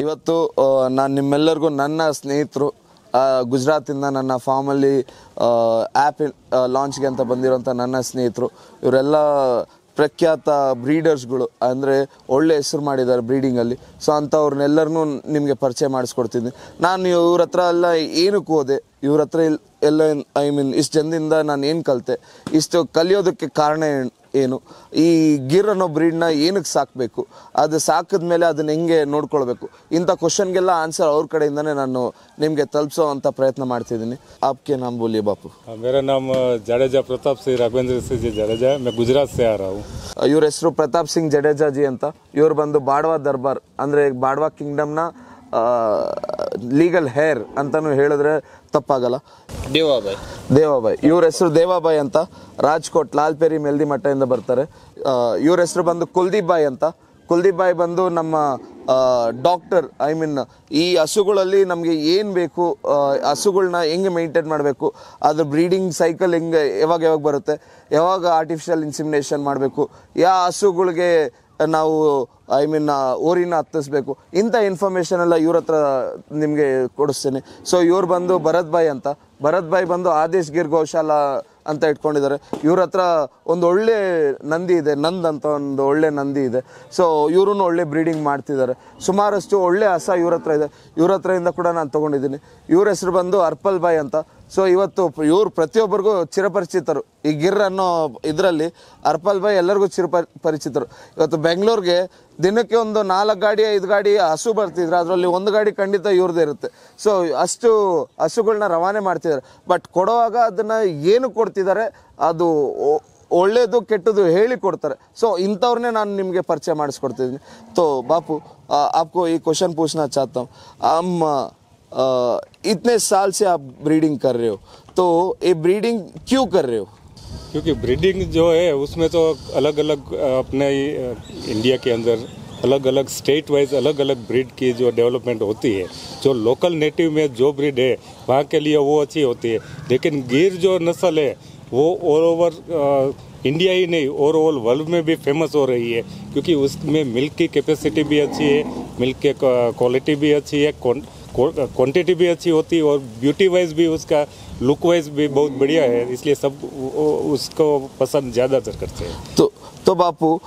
ಇವತ್ತು ನಾನು ನಿಮ್ಮೆಲ್ಲರಿಗೂ ನನ್ನ ಸ್ನೇಹಿತರು ಗುಜರಾತಿಂದ ನನ್ನ ಫಾರ್ಮಲ್ಲಿ ಆ್ಯಪ್ ಲಾಂಚ್ಗೆ ಅಂತ ಬಂದಿರೋಂಥ ನನ್ನ ಸ್ನೇಹಿತರು ಇವರೆಲ್ಲ ಪ್ರಖ್ಯಾತ ಬ್ರೀಡರ್ಸ್ಗಳು, ಅಂದರೆ ಒಳ್ಳೆ ಹೆಸರು ಮಾಡಿದ್ದಾರೆ ಬ್ರೀಡಿಂಗಲ್ಲಿ. ಸೊ ಅಂಥವ್ರನ್ನೆಲ್ಲರನ್ನೂ ನಿಮಗೆ ಪರಿಚಯ ಮಾಡಿಸ್ಕೊಡ್ತಿದ್ದೀನಿ. ನಾನು ಇವ್ರ ಹತ್ರ ಎಲ್ಲ ಏನಕ್ಕೆ ಹೋದೆ, ಇವ್ರ ಹತ್ರ ಎಲ್ಲ ಇಷ್ಟು ಜನದಿಂದ ನಾನು ಏನು ಕಲಿತೆ, ಇಷ್ಟು ಕಲಿಯೋದಕ್ಕೆ ಕಾರಣ ಏನು, ಈ ಗಿರ್ ಅನ್ನೋ ಬ್ರೀಡ್ನ ಏನಕ್ಕೆ ಸಾಕಬೇಕು, ಅದು ಸಾಕಿದ್ಮೇಲೆ ಅದನ್ನ ಹೆಂಗೆ ನೋಡ್ಕೊಳ್ಬೇಕು, ಇಂಥ ಕ್ವಶನ್ಗೆಲ್ಲ ಆನ್ಸರ್ ಅವ್ರ ಕಡೆಯಿಂದನೇ ನಾನು ನಿಮಗೆ ತಲುಪಿಸೋ ಅಂತ ಪ್ರಯತ್ನ ಮಾಡ್ತಿದ್ದೀನಿ. आपके नाम बोलिए बापू. मेरा नाम जडेजा प्रताप सिंह राघवेंद्र सिंह जी जडेजा, मैं गुजरात से आ रहा हूँ. ಇವ್ರ ಹೆಸರು ಪ್ರತಾಪ್ ಸಿಂಗ್ ಜಡೇಜಾ ಜಿ ಅಂತ. ಇವ್ರು ಬಂದು ಬಾಡ್ವಾ ದರ್ಬಾರ್ ಅಂದರೆ ಬಾಡ್ವಾ ಕಿಂಗ್ಡಮ್ನ ಲೀಗಲ್ ಹೇರ್ ಅಂತಾನು ಹೇಳಿದ್ರೆ ತಪ್ಪಾಗಲ್ಲ. ದೇವಾಬಾಯ್ ಇವ್ರ ಹೆಸರು ದೇವಾಬಾಯ್ ಅಂತ. ರಾಜ್ಕೋಟ್ ಲಾಲ್ಪೇರಿ ಮೆಲ್ದಿ ಮಠದಿಂದ ಬರ್ತಾರೆ. ಇವ್ರ ಹೆಸರು ಬಂದು ಕುಲ್ದೀಪ್ ಬಾಯ್ ಅಂತ. ಕುಲ್ದೀಪ್ ಬಾಯ್ ಬಂದು ನಮ್ಮ ಡಾಕ್ಟರ್. ಈ ಹಸುಗಳಲ್ಲಿ ನಮಗೆ ಏನು ಬೇಕು, ಹಸುಗಳನ್ನ ಹೆಂಗೆ ಮೇಂಟೈನ್ ಮಾಡಬೇಕು, ಅದ್ರ ಬ್ರೀಡಿಂಗ್ ಸೈಕಲ್ ಹೆಂಗೆ ಯಾವಾಗ ಬರುತ್ತೆ, ಯಾವಾಗ ಆರ್ಟಿಫಿಷಿಯಲ್ ಇನ್ಸಿಮಿನೇಷನ್ ಮಾಡಬೇಕು, ಯಾವ ಹಸುಗಳಿಗೆ ನಾವು ಓರಿನ ಹತ್ತಿಸ್ಬೇಕು, ಇಂಥ ಇನ್ಫಾರ್ಮೇಷನ್ ಎಲ್ಲ ಇವ್ರ ಹತ್ರ ನಿಮಗೆ ಕೊಡಿಸ್ತೇನೆ. ಸೊ ಇವ್ರು ಬಂದು ಭರತ್ ಭಾಯ್ ಅಂತ. ಭರತ್ ಭಾಯ್ ಬಂದು ಆದೇಶ್ ಗಿರ್ ಗೋಶಾಲಾ ಅಂತ ಇಟ್ಕೊಂಡಿದ್ದಾರೆ. ಇವ್ರ ಹತ್ರ ಒಂದು ಒಳ್ಳೆ ನಂದಿ ಇದೆ, ನಂದ್ ಅಂತ ಒಂದು ಒಳ್ಳೆ ನಂದಿ ಇದೆ. ಸೊ ಇವರು ಒಳ್ಳೆ ಬ್ರೀಡಿಂಗ್ ಮಾಡ್ತಿದ್ದಾರೆ. ಸುಮಾರಷ್ಟು ಒಳ್ಳೆ ಹಸ ಇವ್ರ ಹತ್ರ ಇದೆ. ಇವ್ರ ಹತ್ರದಿಂದ ಕೂಡ ನಾನು ತೊಗೊಂಡಿದ್ದೀನಿ. ಇವ್ರ ಹೆಸರು ಬಂದು ಅರ್ಪಲ್ ಬಾಯ್ ಅಂತ. ಸೊ ಇವತ್ತು ಇವ್ರು ಪ್ರತಿಯೊಬ್ಬರಿಗೂ ಚಿರಪರಿಚಿತರು. ಈ ಗಿರ್ ಅನ್ನೋ ಇದರಲ್ಲಿ ಅರ್ಪಲ್ ಬಾಯ್ ಎಲ್ಲರಿಗೂ ಚಿರಪರಿಚಿತರು. ಇವತ್ತು ಬೆಂಗಳೂರಿಗೆ ದಿನಕ್ಕೆ ಒಂದು 4 ಗಾಡಿ 5 ಗಾಡಿ ಹಸು ಬರ್ತಿದ್ರೆ ಅದರಲ್ಲಿ ಒಂದು ಗಾಡಿ ಖಂಡಿತ ಇವ್ರದ್ದೇ ಇರುತ್ತೆ. ಸೊ ಅಷ್ಟು ಹಸುಗಳನ್ನ ರವಾನೆ ಮಾಡ್ತಿದ್ದಾರೆ. ಬಟ್ ಕೊಡುವಾಗ ಅದನ್ನು ಏನು ಕೊಡ್ತಿದ್ದಾರೆ, ಅದು ಒಳ್ಳೇದು ಕೆಟ್ಟದ್ದು ಹೇಳಿ ಕೊಡ್ತಾರೆ. ಸೊ ಇಂಥವ್ರನ್ನೇ ನಾನು ನಿಮಗೆ ಪರಿಚಯ ಮಾಡಿಸ್ಕೊಡ್ತಿದ್ದೀನಿ. तो बापू आपको एक क्वेश्चन पूछना चाहता हूँ. हम इतने साल से आप ब्रीडिंग कर रहे हो, तो ये ब्रीडिंग क्यों कर रहे हो? क्योंकि ब्रीडिंग जो है उसमें तो अलग अलग अपने इंडिया के अंदर अलग अलग स्टेट वाइज अलग अलग ब्रीड की जो डेवलपमेंट होती है. जो लोकल नेटिव में जो ब्रीड है वहाँ के लिए वो अच्छी होती है. लेकिन गिर जो नस्ल है वो ऑल ओवर इंडिया ही नहीं ओवरऑल वर्ल्ड में भी फेमस हो रही है. क्योंकि उसमें मिल्क की कैपेसिटी भी अच्छी है, मिल्क की क्वालिटी भी अच्छी है, क्वांटिटी भी अच्छी होती है और ब्यूटी वाइज भी उसका लुक वाइज भी बहुत बढ़िया है. इसलिए सब उसको पसंद ज़्यादातर करते हैं. तो बापू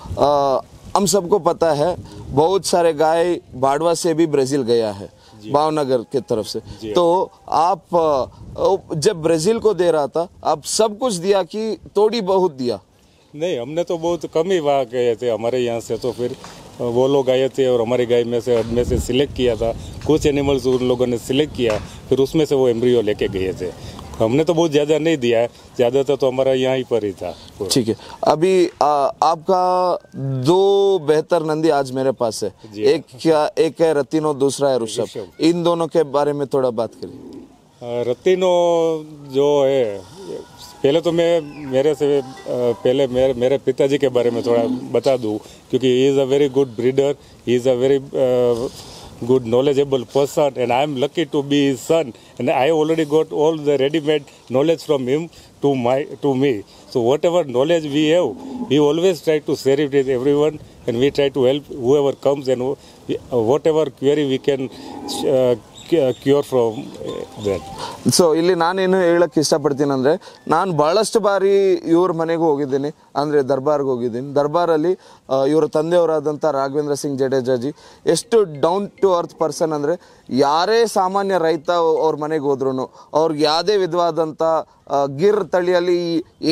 हम सबको पता है बहुत सारे गाय बाड़वा से भी ब्राज़ील गया है, भावनगर के तरफ से. तो आप जब ब्राज़ील को दे रहा था आप सब कुछ दिया कि थोड़ी बहुत दिया? नहीं, हमने तो बहुत कम ही वहाँ गए थे. हमारे यहाँ से तो फिर वो लोग आए थे और हमारी गाय में से सिलेक्ट किया था. कुछ एनिमल्स उन लोगों ने सिलेक्ट किया, फिर उसमें से वो एम्ब्रियो लेके गए थे. हमने तो बहुत ज़्यादा नहीं दिया है, ज़्यादातर तो हमारा यहाँ ही पर ही था. ठीक है. अभी आपका 2 बेहतर नंदी आज मेरे पास है. एक है रतीनो, दूसरा है ऋषभ. इन दोनों के बारे में थोड़ा बात करिए. रतीनो जो है, पहले तो मैं मेरे पिताजी के बारे में थोड़ा बता दूं. क्योंकि he is a very good breeder, he is a very good knowledgeable person, and I am lucky to be his son, and I already got all the ready-made knowledge from him to me. So whatever knowledge we have, we always try to share it with everyone, and we try to help whoever comes, and whatever query we can cure from that. So ಇಲ್ಲಿ ನಾನೇನು ಹೇಳಕ್ಕೆ ಇಷ್ಟಪಡ್ತೀನಿ ಅಂದರೆ, ನಾನು ಭಾಳಷ್ಟು ಬಾರಿ ಇವ್ರ ಮನೆಗೂ ಹೋಗಿದ್ದೀನಿ, ಅಂದರೆ ದರ್ಬಾರ್ಗೆ ಹೋಗಿದ್ದೀನಿ. ದರ್ಬಾರಲ್ಲಿ ಇವರ ತಂದೆಯವರಾದಂಥ ರಾಘವೇಂದ್ರ ಸಿಂಗ್ ಜಡೇಜಾಜಿ ಎಷ್ಟು ಡೌನ್ ಟು ಅರ್ತ್ ಪರ್ಸನ್ ಅಂದರೆ, ಯಾರೇ ಸಾಮಾನ್ಯ ರೈತ ಅವ್ರ ಮನೆಗೆ ಹೋದ್ರೂ ಅವ್ರಿಗೆ ಯಾವುದೇ ವಿಧವಾದಂಥ ಗಿರ್ ತಳಿಯಲ್ಲಿ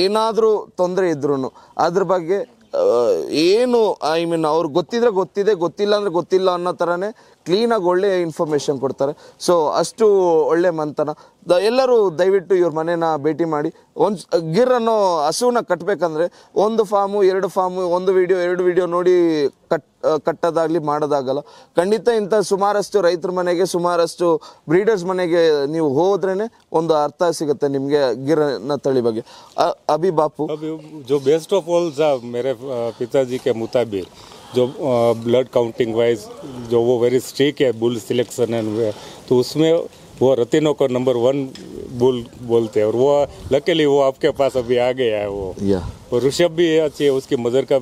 ಏನಾದರೂ ತೊಂದರೆ ಇದ್ರೂ ಅದ್ರ ಬಗ್ಗೆ ಏನು ಅವ್ರಿಗೆ ಗೊತ್ತಿದ್ರೆ ಗೊತ್ತಿದೆ, ಗೊತ್ತಿಲ್ಲ ಅಂದರೆ ಗೊತ್ತಿಲ್ಲ ಅನ್ನೋ ಥರನೇ ಕ್ಲೀನಾಗಿ ಒಳ್ಳೆ ಇನ್ಫಾರ್ಮೇಷನ್ ಕೊಡ್ತಾರೆ. ಸೊ ಅಷ್ಟು ಒಳ್ಳೆ ಮಂತನ. ಎಲ್ಲರೂ ದಯವಿಟ್ಟು ಇವ್ರ ಮನೇನ ಭೇಟಿ ಮಾಡಿ. ಒಂದು ಗಿರ್ ಅನ್ನೋ ಹಸುವನ್ನ ಕಟ್ಟಬೇಕಂದ್ರೆ 1 ಫಾರ್ಮು 2 ಫಾರ್ಮು 1 ವಿಡಿಯೋ 2 ವಿಡಿಯೋ ನೋಡಿ ಕಟ್ಟೋದಾಗಲಿ ಮಾಡೋದಾಗಲ್ಲ. ಖಂಡಿತ ಇಂಥ ಸುಮಾರಷ್ಟು ರೈತರ ಮನೆಗೆ, ಸುಮಾರಷ್ಟು ಬ್ರೀಡರ್ಸ್ ಮನೆಗೆ ನೀವು ಹೋದ್ರೇ ಒಂದು ಅರ್ಥ ಸಿಗುತ್ತೆ ನಿಮಗೆ ಗಿರ್ನ ತಳಿ ಬಗ್ಗೆ. ಅಭಿ ಬಾಪು, जो बेस्ट ऑफ ऑल था मेरे पिताजी के मुताबिक, जो ब्लड काउंटिंग वाइज जो वो वेरी स्ट्रिक्ट है बुल सिलेक्शन एंड, तो उसमें वो रतीनों को नंबर 1 बुल बोलते हैं. और वो लकीली वो आपके पास अभी आ गया है. वो और ऋषभ भी अच्छी है, उसकी मदर का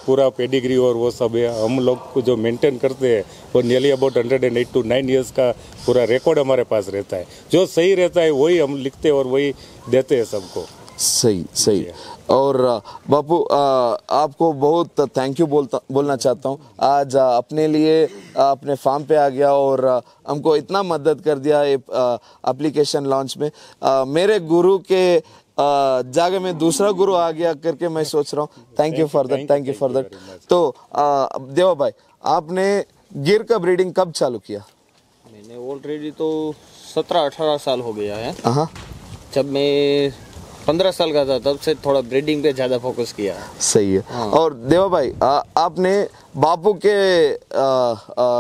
पूरा पेडिग्री और वो सब है, हम लोग को जो मेंटेन करते हैं वो नियरली अबाउट 108 to 9 ईयर्स का पूरा रिकॉर्ड हमारे पास रहता है। जो सही रहता है वही हम लिखते हैं और वही देते हैं सबको। सही सही। और बापू आपको बहुत थैंक यू बोलना चाहता हूँ। आज अपने लिए अपने फार्म पे आ गया और हमको इतना मदद कर दिया एप्लीकेशन लॉन्च में। मेरे गुरु के जगह में दूसरा गुरु आ गया करके मैं सोच रहा हूँ। Thank you for that, thank you for that. तो देवा भाई, आपने गिर का ब्रीडिंग कब चालू किया? मैंने ऑलरेडी तो 17-18 साल हो गया है। हाँ, जब मैं 15 साल का था तब से थोड़ा ब्रीडिंग पे ज़्यादा फोकस किया। सही है। हाँ। और देवा भाई, आपने बापू के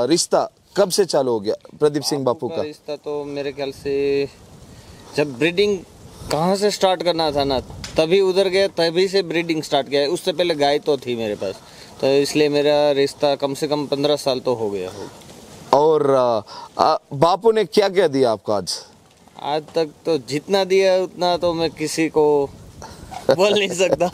रिश्ता कब से चालू हो गया प्रदीप सिंह बापू का? रिश्ता तो मेरे ख्याल से जब ब्रीडिंग कहाँ से स्टार्ट करना था ना, तभी उधर गया, तभी से ब्रीडिंग स्टार्ट किया। उससे पहले गाय तो थी मेरे पास, तो इसलिए मेरा रिश्ता कम से कम 15 साल तो हो गया हो। और बापू ने क्या क्या दिया आपको आज तक तो जितना दिया उतना तो मैं किसी को बोल नहीं सकता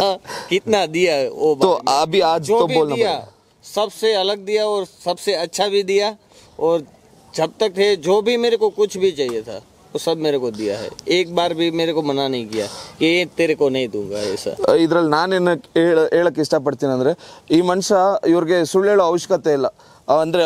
कितना दिया है वो। तो अभी आज जो तो भी बोलना दिया पड़ेगा। सबसे अलग दिया और सबसे अच्छा भी दिया, और जब तक थे जो भी मेरे को कुछ भी चाहिए था वो सब मेरे को दिया है। एक बार भी मेरे को मना नहीं किया कि ये तेरे को नहीं दूंगा ऐसा। ಇದ್ರಲ್ಲಿ ನಾನೇನು ಹೇಳಕ್ಕೆ ಇಷ್ಟಪಡ್ತೀನಿ ಅಂದ್ರೆ, ಈ ಮನುಷ್ಯ ಇವ್ರಿಗೆ ಸುಳ್ಳು ಹೇಳೋ ಅವಶ್ಯಕತೆ ಇಲ್ಲ. ಅಂದ್ರೆ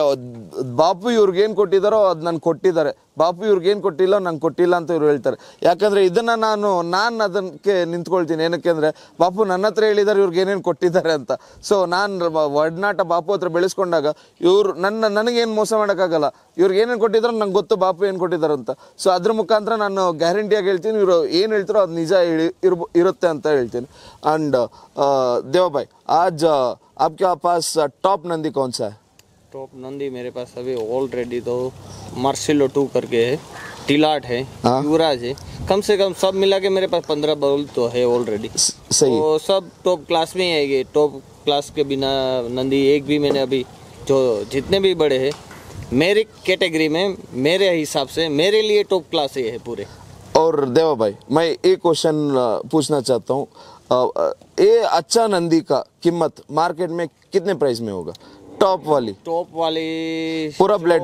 ಬಾಪು ಇವ್ರಿಗೆ ಏನ್ ಕೊಟ್ಟಿದಾರೋ ಅದ್ ನನ್ ಕೊಟ್ಟಿದ್ದಾರೆ, ಬಾಪು ಇವ್ರಿಗೆ ಏನ್ ಕೊಟ್ಟಿಲ್ಲ ನಂಗೆ ಕೊಟ್ಟಿಲ್ಲ ಅಂತ ಇವ್ರು ಹೇಳ್ತಾರೆ. ಯಾಕಂದ್ರೆ ಇದನ್ನ ನಾನು ಅದಕ್ಕೆ ನಿಂತ್ಕೊಳ್ತೀನಿ. ಏನಕ್ಕೆ ಅಂದ್ರೆ ಬಾಪು ನನ್ನ ಹತ್ರ ಹೇಳಿದಾರೆ ಇವ್ರಿಗೆ ಏನೇನು ಕೊಟ್ಟಿದ್ದಾರೆ ಅಂತ. ಸೊ ನಾನು ಒಡನಾಟ ಬಾಪು ಹತ್ರ ಬೆಳೆಸ್ಕೊಂಡಾಗ ಇವ್ರು ನನಗೇನು ಮೋಸ ಮಾಡೋಕ್ಕಾಗಲ್ಲ. ಇವ್ರಿಗೆ ಏನೇನು ಕೊಟ್ಟಿದಾರೋ ನಂಗೆ ಗೊತ್ತು ಬಾಪು ಏನು ಕೊಟ್ಟಿದ್ದಾರೆ ಅಂತ. ಸೊ ಅದ್ರ ಮುಖಾಂತರ ನಾನು ಗ್ಯಾರಂಟಿಯಾಗಿ ಹೇಳ್ತೀನಿ, ಇವರು ಏನು ಹೇಳ್ತಾರೋ ಅದು ನಿಜ ಇರುತ್ತೆ ಅಂತ ಹೇಳ್ತೀನಿ. ಅಂಡ್ देवा भाई, आज आपके पास टॉप नंदी कौन सा है? टॉप नंदी मेरे पास अभी ऑलरेडी तो मार्सिलो 2 करके है, टिलाट है, हाँ। युवराज है। कम से कम सब मिला के मेरे पास 15 बॉल तो है ऑलरेडी। सही। तो सब टॉप क्लास में ही आएंगे। टॉप क्लास के बिना नंदी एक भी मैंने अभी जो जितने भी बड़े हैं मेरी कैटेगरी में, मेरे हिसाब से मेरे लिए टॉप क्लास ही है पूरे। और देवा भाई, मैं एक क्वेश्चन पूछना चाहता हूँ। ये अच्छा नंदी का कीमत मार्केट में कितने प्राइस में होगा? टॉप वाली पूरा ब्लड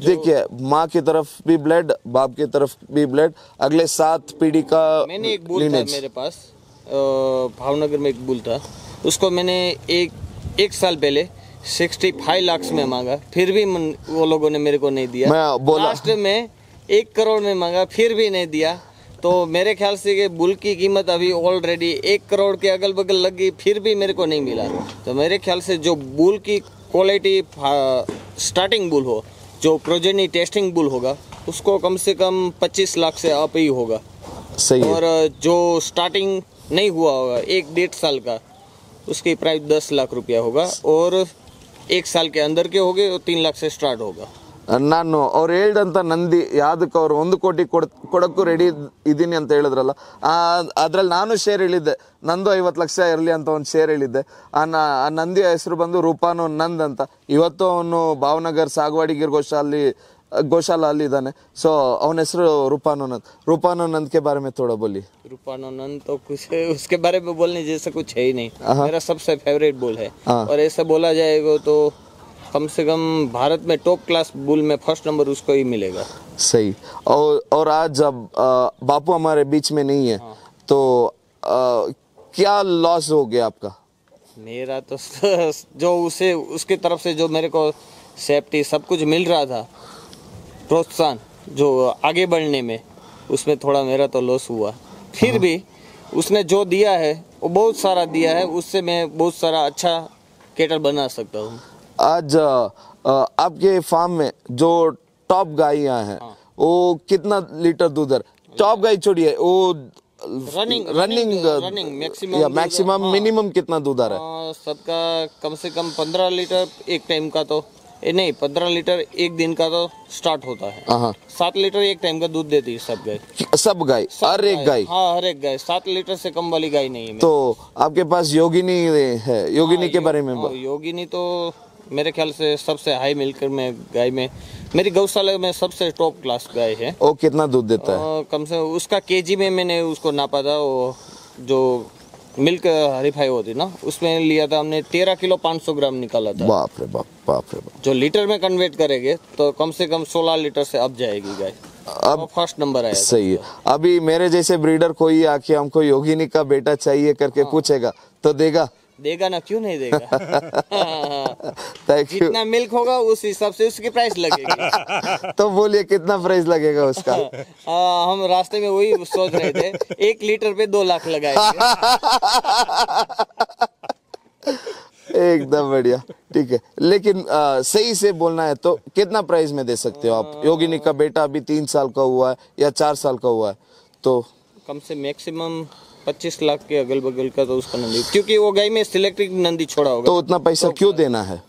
देखिए, माँ की तरफ भी ब्लड, बाप की तरफ भी ब्लड, अगले 7 पीढ़ी का। मैंने एक बुल था मेरे पास, भावनगर में एक बुल था, उसको मैंने एक साल पहले 65 लाख में मांगा, फिर भी वो लोगों ने मेरे को नहीं दिया। मैं बोला लास्ट में 1 करोड़ में मांगा, फिर भी नहीं दिया। तो मेरे ख्याल से कि बुल की कीमत अभी ऑलरेडी 1 करोड़ के अगल बगल लग गई, फिर भी मेरे को नहीं मिला। तो मेरे ख्याल से जो बुल की क्वालिटी स्टार्टिंग बुल हो, जो प्रोजेनी टेस्टिंग बुल होगा, उसको कम से कम 25 लाख से अप ही होगा। सही है। और जो स्टार्टिंग नहीं हुआ होगा 1-1.5 साल का, उसकी प्राइस 10 लाख रुपया होगा, और 1 साल के अंदर के होगे वो 3 लाख से स्टार्ट होगा। ನಾನು ಅವ್ರು ಹೇಳ್ದಂಥ ನಂದಿ ಯಾವುದಕ್ಕೆ ಅವ್ರು 1 ಕೋಟಿ ಕೊಡೋಕ್ಕೂ ರೆಡಿ ಇದ್ದೀನಿ ಅಂತ ಹೇಳಿದ್ರಲ್ಲ, ಅದ್ರಲ್ಲಿ ನಾನು ಶೇರ್ ಹೇಳಿದ್ದೆ. ನಂದು 50 ಲಕ್ಷ ಇರಲಿ ಅಂತ ಒಂದು ಶೇರ್ ಹೇಳಿದ್ದೆ. ಆ ನಂದಿಯ ಹೆಸರು ಬಂದು ರೂಪಾನು ನಂದ್ ಅಂತ. ಇವತ್ತು ಅವನು ಭಾವನಗರ್ ಸಾಗವಾಡಿಗಿರ್ गौशाला ಅಲ್ಲಿ ಇದ್ದಾನೆ. ಸೊ ಅವನ ಹೆಸರು रूपानु नंद के बारे में थोड़ा बोली। रूपानु नंद तो कुछ उसके बारे में बोलने जैसा कुछ है ही नहीं, मेरा सबसे फेवरेट बुल है। और ऐसा बोला जाएगा तो कम से कम भारत में टॉप क्लास बुल में फर्स्ट नंबर उसको ही मिलेगा। सही। और आज जब बापू हमारे बीच में नहीं है, तो क्या लॉस हो गया आपका? मेरा तो जो उसके तरफ से जो मेरे को सेफ्टी सब कुछ मिल रहा था, प्रोत्साहन जो आगे बढ़ने में, उसमें थोड़ा मेरा तो लॉस हुआ। फिर भी उसने जो दिया है वो बहुत सारा दिया है, उससे मैं बहुत सारा अच्छा केटल बना सकता हूँ। आज आपके फार्म में जो टॉप गायें हैं, वो कितना लीटर दूध है? टॉप गाय छोड़िए, वो रनिंग मैक्सिमम मिनिमम कितना दूध आ रहा है? सबका कम से कम 15 लीटर एक टाइम का तो नहीं, 15 लीटर एक दिन का तो स्टार्ट होता है। 7 लीटर एक टाइम का दूध देती है सब गाय। हर एक गाय? हाँ, हर एक गाय। 7 लीटर से कम वाली गाय नहीं है। तो आपके पास योगिनी है, योगिनी के बारे में? योगिनी तो मेरे ख्याल से सबसे हाई मिल्कर में गाय में मेरी गौशाला में सबसे टॉप क्लास गाय है। वो कितना दूध देता है? कम से उसका केजी में मैंने उसको नापा था, वो जो मिल्क हरीफाई होती ना, उसमें लिया था हमने 13 किलो 500 ग्राम निकाला था। बाप रे बाप, बाप रे बाप। जो लीटर में कन्वर्ट करेंगे तो कम से कम 16 लीटर से अब जाएगी गाय। अब फर्स्ट नंबर आया। सही है। अभी मेरे जैसे ब्रीडर कोई आके हमको योगिनी का बेटा चाहिए करके पूछेगा तो देगा? देगा ना, क्यों नहीं देगा। Thank you. जितना मिल्क होगा उस हिसाब से उसकी प्राइस लगेगी। तो बोलिए कितना प्राइस लगेगा उसका? हम रास्ते में वही सोच रहे थे, 1 लीटर पे 2 लाख लगाएंगे। एकदम बढ़िया, ठीक है। लेकिन सही से बोलना है तो कितना प्राइस में दे सकते हो आप? योगिनी का बेटा अभी 3 साल का हुआ है या 4 साल का हुआ है तो कम से मैक्सिमम 25 लाख के अगल बगल का तो उसका नंदी, क्योंकि वो गाय में सिलेक्टेड नंदी छोड़ा होगा। तो उतना पैसा क्यों देना है?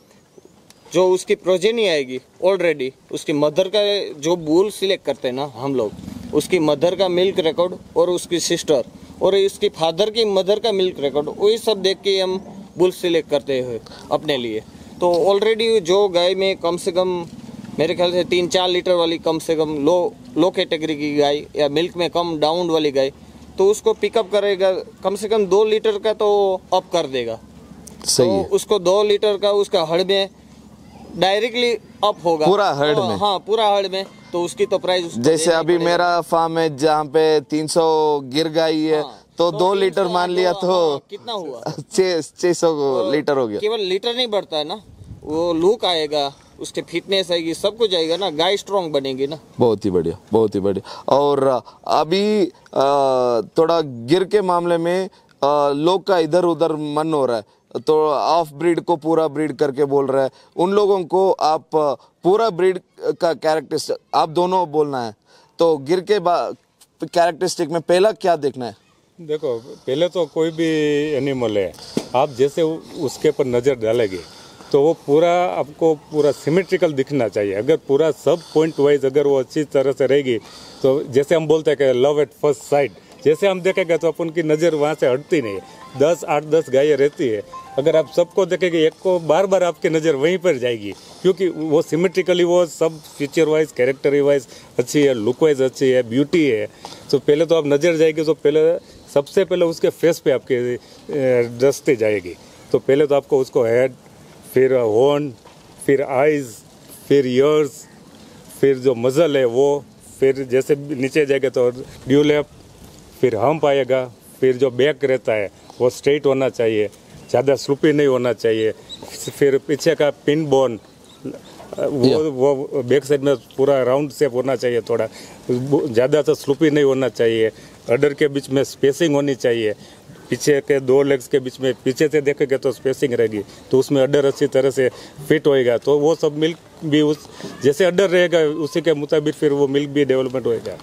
जो उसकी प्रोजेनी आएगी ऑलरेडी, उसकी मदर का जो बुल सिलेक्ट करते हैं ना हम लोग, उसकी मदर का मिल्क रिकॉर्ड और उसकी सिस्टर और इसकी फादर की मदर का मिल्क रिकॉर्ड, वही सब देख के हम बुल सिलेक्ट करते हैं अपने लिए। तो ऑलरेडी जो गाय में कम से कम मेरे ख्याल से 3-4 लीटर वाली कम से कम लो कैटेगरी की गाय या मिल्क में कम डाउन वाली गाय, तो उसको पिकअप करेगा कम से कम 2 लीटर का तो अप कर देगा। सही तो है। उसको 2 लीटर का उसका हड़ में डायरेक्टली अप होगा, पूरा हड़ में? हाँ पूरा हड़ में। तो उसकी तो प्राइस जैसे अभी मेरा फार्म है जहाँ पे 300 गिर गाय है, तो 2 लीटर मान लिया तो कितना हुआ? 600 लीटर हो गया। केवल लीटर नहीं बढ़ता है ना, वो लुक आएगा, उसके फिटनेस आएगी, सब कुछ आएगा ना, गाय स्ट्रॉन्ग बनेगी ना। बहुत ही बढ़िया, बहुत ही बढ़िया। और अभी थोड़ा गिर के मामले में लोग का इधर उधर मन हो रहा है, तो ऑफ ब्रीड को पूरा ब्रीड करके बोल रहा है। उन लोगों को आप पूरा ब्रीड का कैरेक्टरिस्टिक आप दोनों बोलना है, तो गिर के कैरेक्टरिस्टिक में पहला क्या देखना है? देखो, पहले तो कोई भी एनिमल है, आप जैसे उसके पर नज़र डालेंगे तो वो पूरा आपको पूरा सिमेट्रिकल दिखना चाहिए। अगर पूरा सब पॉइंट वाइज अगर वो अच्छी तरह से रहेगी, तो जैसे हम बोलते हैं कि लव एट फर्स्ट साइट, जैसे हम देखेंगे तो अपन की नज़र वहाँ से हटती नहीं। 8-10 गायें रहती है, अगर आप सबको देखेंगे, एक को बार बार आपकी नज़र वहीं पर जाएगी, क्योंकि वो सिमेट्रिकली वो सब फीचर वाइज, कैरेक्टर वाइज अच्छी है, लुक वाइज अच्छी है, ब्यूटी है। तो पहले तो आप नज़र जाएगी तो पहले सबसे पहले उसके फेस पे आपके दृष्टि जाएगी। तो पहले तो आपको उसको हेड, फिर हॉर्न, फिर आइज़, फिर ईयर्स, फिर जो मज़ल है वो, फिर जैसे नीचे जाएगा तो ड्यूलैप, फिर हम्प आएगा, फिर जो बैक रहता है वो स्ट्रेट होना चाहिए, ज़्यादा स्लूपी नहीं होना चाहिए, फिर पीछे का पिन बोन वो बैक साइड में पूरा राउंड शेप होना चाहिए, थोड़ा ज़्यादा तो स्लूपी नहीं होना चाहिए, अडर के बीच में स्पेसिंग होनी चाहिए, पीछे के 2 लेग्स के बीच में पीछे से देखेंगे तो स्पेसिंग रहेगी, तो उसमें अडर अच्छी तरह से फिट होएगा, तो वो सब मिल्क भी उस जैसे अडर रहेगा उसी के मुताबिक फिर वो मिल्क भी डेवलपमेंट होएगा।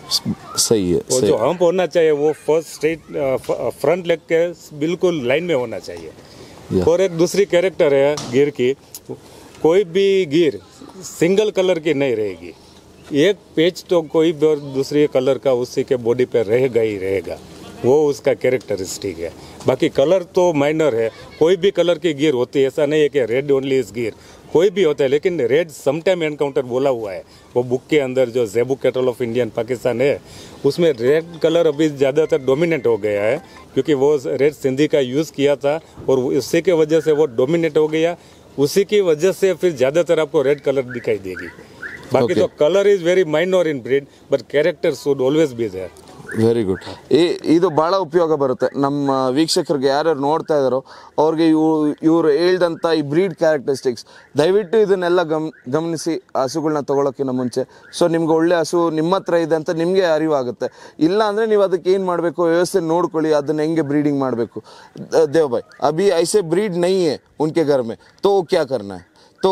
सही है। वो जो हम्प होना चाहिए वो फर्स्ट स्ट्रेट फ्रंट लेग के बिल्कुल लाइन में होना चाहिए। और एक दूसरी कैरेक्टर है गिर की, कोई भी गिर सिंगल कलर की नहीं रहेगी, एक पेच तो कोई भी और दूसरे कलर का उसी के बॉडी पे रहेगा ही रहेगा, वो उसका कैरेक्टरिस्टिक है। बाकी कलर तो माइनर है, कोई भी कलर की गिर होती है, ऐसा नहीं है कि रेड ओनली इज गिर, कोई भी होता है, लेकिन रेड समटाइम एनकाउंटर बोला हुआ है। वो बुक के अंदर जो zebu cattle of Indian Pakistan है, उसमें रेड कलर अभी ज़्यादातर डोमिनेट हो गया है, क्योंकि वो रेड सिंधी का यूज़ किया था और उसी के वजह से वो डोमिनेट हो गया, उसी की वजह से फिर ज़्यादातर आपको रेड कलर दिखाई देगी। बाकी तो colour is very minor in breed, but character should always be there. Very good. ಇದು ಬಹಳ ಉಪಯೋಗ ಬರುತ್ತೆ ನಮ್ಮ ವೀಕ್ಷಕರಿಗೆ, ಯಾರ್ಯಾರು ನೋಡ್ತಾ ಇದ್ದಾರೋ ಅವ್ರಿಗೆ ಇವ್ರು ಹೇಳ್ದಂಥ ಈ ಬ್ರೀಡ್ ಕ್ಯಾರೆಕ್ಟರಿಸ್ಟಿಕ್ಸ್ ದಯವಿಟ್ಟು ಇದನ್ನೆಲ್ಲ ಗಮನಿಸಿ ಹಸುಗಳನ್ನ ತೊಗೊಳಕ್ಕಿಂತ ಮುಂಚೆ. ಸೊ ನಿಮ್ಗೆ ಒಳ್ಳೆ ಹಸು ನಿಮ್ಮ ಹತ್ರ ಇದೆ ಅಂತ ನಿಮಗೆ ಅರಿವಾಗುತ್ತೆ. ಇಲ್ಲ ಅಂದರೆ ನೀವು ಅದಕ್ಕೆ ಏನು ಮಾಡಬೇಕು, ವ್ಯವಸ್ಥೆ ನೋಡ್ಕೊಳ್ಳಿ, ಅದನ್ನು ಹೆಂಗೆ ಬ್ರೀಡಿಂಗ್ ಮಾಡಬೇಕು. देव भाई, अभी ऐसे ब्रीड नहीं है उनके घर में, तो क्या करना है? तो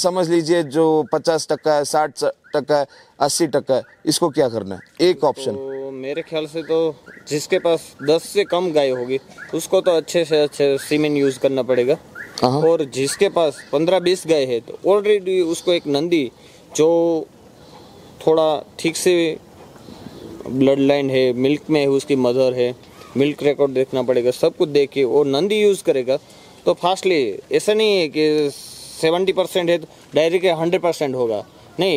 समझ लीजिए जो 50% है, 60% है, 80% है, इसको क्या करना है? एक ऑप्शन तो मेरे ख्याल से तो जिसके पास 10 से कम गाय होगी उसको तो अच्छे से अच्छे सीमेन यूज़ करना पड़ेगा, और जिसके पास 15-20 गाय है तो ऑलरेडी उसको एक नंदी जो थोड़ा ठीक से ब्लड लाइन है, मिल्क में है, उसकी मदर है, मिल्क रिकॉर्ड देखना पड़ेगा, सब कुछ देख के वो नंदी यूज़ करेगा तो फास्टली। ऐसा नहीं है कि 70% है तो डायरेक्ट 100% होगा, नहीं,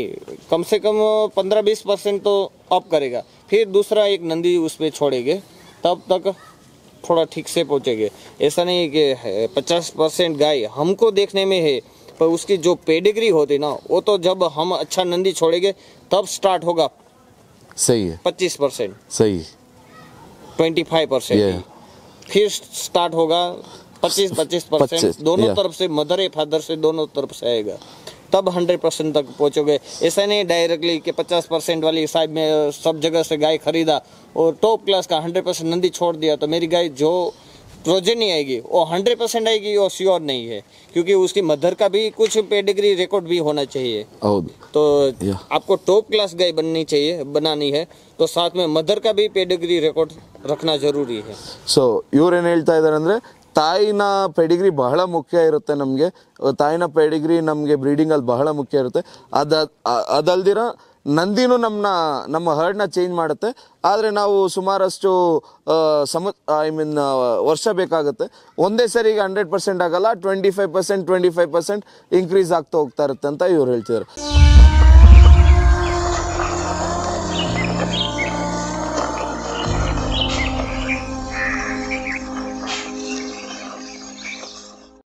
कम से कम 15-20% तो अप करेगा, फिर दूसरा एक नंदी उस पर छोड़ेंगे, तब तक थोड़ा ठीक से पहुंचेंगे। ऐसा नहीं है कि 50% गाय हमको देखने में है, पर उसकी जो पेडिग्री होती ना, वो तो जब हम अच्छा नंदी छोड़ेंगे तब स्टार्ट होगा। सही है, 25%, सही 25%, फिर स्टार्ट होगा 25%, दोनों तरफ से, मदर या फादर से दोनों तरफ से आएगा, तब 100% तक पहुंचोगे। ऐसा नहीं डायरेक्टली कि 50% वाली साइड में सब जगह से गाय खरीदा और टॉप क्लास का 100% नंदी छोड़ दिया तो मेरी गाय जो प्रोजेनी आएगी वो 100% आएगी, वो श्योर नहीं है, क्योंकि उसकी मदर का भी कुछ पेडिग्री रिकॉर्ड भी होना चाहिए। तो आपको टॉप क्लास गाय बनानी है तो साथ में मदर का भी पेडिग्री रिकॉर्ड रखना जरूरी है। ಸೊ ಇವ್ರೇನು ಹೇಳ್ತಾ ಇದ್ದಾರೆ ಅಂದರೆ ತಾಯಿನ ಪೆಡಿಗ್ರಿ ಬಹಳ ಮುಖ್ಯ ಇರುತ್ತೆ ನಮಗೆ, ತಾಯಿನ ಪೆಡಿಗ್ರಿ ನಮಗೆ ಬ್ರೀಡಿಂಗಲ್ಲಿ ಬಹಳ ಮುಖ್ಯ ಇರುತ್ತೆ. ಅದಲ್ದಿರ ನಂದಿನೂ ನಮ್ಮ ಹರ್ಡ್ನ ಚೇಂಜ್ ಮಾಡುತ್ತೆ. ಆದರೆ ನಾವು ಸುಮಾರಷ್ಟು ವರ್ಷ ಬೇಕಾಗುತ್ತೆ. ಒಂದೇ ಸರಿಗೆ 100% ಆಗಲ್ಲ, 25% ಇಂಕ್ರೀಸ್ ಆಗ್ತಾ ಹೋಗ್ತಾ ಇರುತ್ತೆ ಅಂತ ಇವ್ರು ಹೇಳ್ತಿದ್ದಾರೆ.